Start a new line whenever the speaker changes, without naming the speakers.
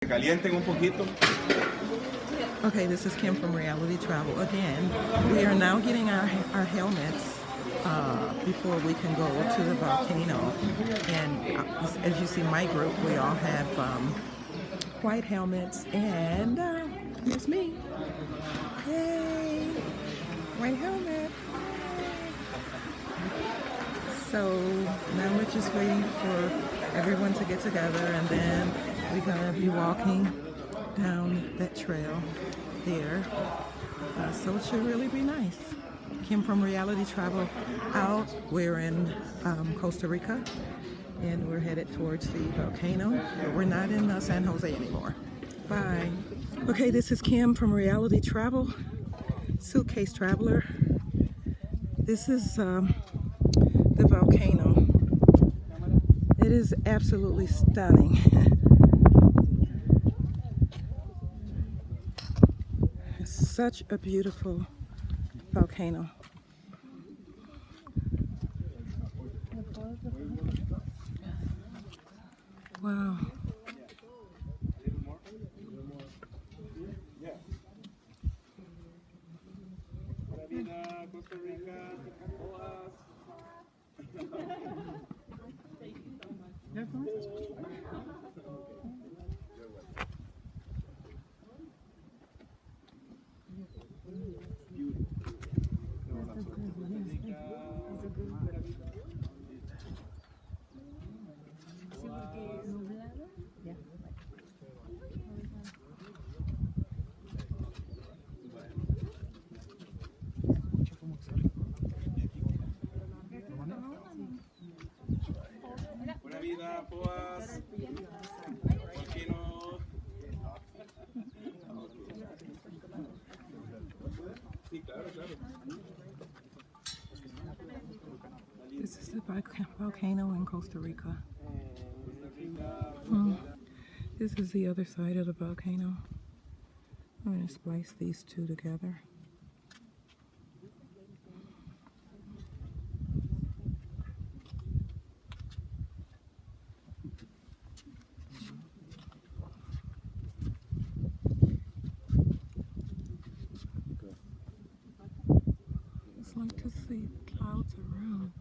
Calienten un poquito.
Okay, this is Kim from Reality Travel. Again, we are now getting our helmets before we can go to the volcano. And as you see, my group, we all have white helmets, and here's me. Yay! White helmet. So now we're just waiting for everyone to get together, and then we're gonna be walking down that trail there. So it should really be nice. Kim from Reality Travel out. We're in Costa Rica, and we're headed towards the volcano, but we're not in San Jose anymore. Bye. Okay, this is Kim from Reality Travel, Suitcase Traveler. This is the volcano. It is absolutely stunning. It's such a beautiful volcano. Wow.
Costa Rica. Buena vida, Poas. Volcano. Sí, claro, claro.
This is the volcano in Costa Rica. This is the other side of the volcano. I'm going to splice these two together. I just like to see clouds around.